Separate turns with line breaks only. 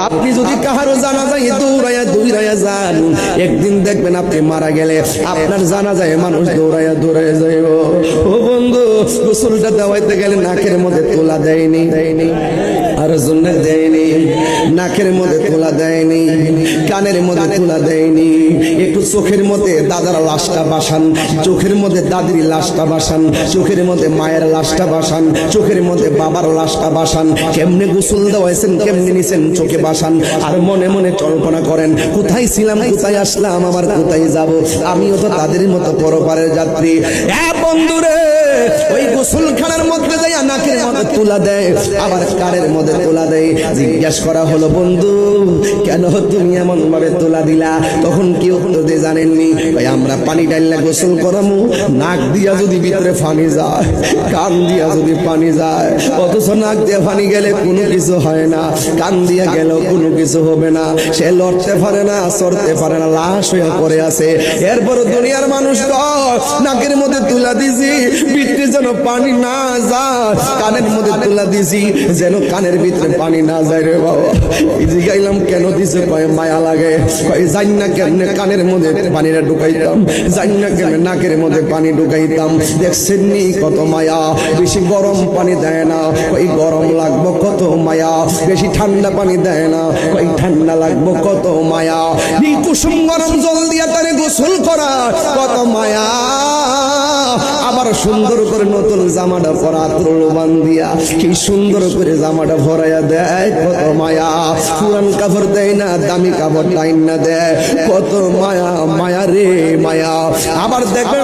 আপনি যদি কাহারো জানাজায় দৌড়াইয়া যান, একদিন দেখবেন আপনি মারা গেলে আপনার জানাজায় মানুষ দৌড়াইয়া যাইব। ও বন্ধু, গোসলটা দেওয়াইতে গেলে নাকের মধ্যে তোলা দেয়নি, আর জন্য দেয়নি, নাকের মধ্যে তোলা দেয়নি, কানের মধ্যে তোলা দেয়নি। একটু চোখের মধ্যে দাদার লাশটা বাসান, চোখের মধ্যে দাদির লাশটা বাসান, চোখের মধ্যে মায়ের লাশটা বাসান, চোখের মধ্যে বাবার লাশটা বাসান। কেমনে গোসল দেওয়াইছেন, কেমনে নিছেন, চোখে বাসান। আর মনে মনে কল্পনা করেন, কোথায় ছিলাম, কোথায় আসলাম, আমার কোথায় যাব, আমিও তো তাদের মতো পরপারের যাত্রী। বন্ধুরে, ওই গোসলখানার মধ্যে যাইয়া নাকের মধ্যে তোলা দেয়, আবার কানের মধ্যে তোলা দেয়। জিজ্ঞাসা করা হলো, বন্ধু কেন তুমি এমন ভাবে তোলা দিলা? তখন কি উত্তরে জানেননি? ভাই আমরা পানি ডাইলা গোসল করামু, নাক দিয়া যদি ভিতরে পানি যায়, কান দিয়া যদি পানি যায়, অথচ নাক দিয়ে পানি গেলে কোনো কিছু হয় না, কান দিয়া গেলেও কোনো কিছু হবে না। সে লড়তে পারে না, চড়তে পারে না, লাশ হয়ে পড়ে আছে। এরপর দুনিয়ার মানুষ নাকের মধ্যে তুলা দিছি ভিতরে যেন পানি না যায়, কানের মধ্যে তুলা দিছি যেন কানের ভিতরে পানি না যায়। রে বাবা, জিগাইলাম কেন দিছে? কয় মায়া লাগে। কয় জানি না কেমনে কানের মধ্যে পানিটা ঢুকাইতাম, জানি না কেমনে নাকের মধ্যে পানি ঢুকাইতাম। দেখছেন নি কত মায়া, বেশি গরম পানি দেয় না, ওই গরম লাগবো কত মায়া। বেশি ঠান্ডা পানি দেয় না, ওই ঠান্ডা লাগবো কত মায়া। কুসুম গরম জল দিয়া তারে গোসল করা কত মায়া। আবার সুন্দর করে নতুন জামাটা পরা ত্রলবান দিয়া কি সুন্দর করে জামাটা ভরাইয়া দেয়, কত মায়া। পুরান কাপড় দেয় না, দামি কাপড় টাইন না দেয়, কত মায়া, মায়া রে মায়া। আবার দেখবে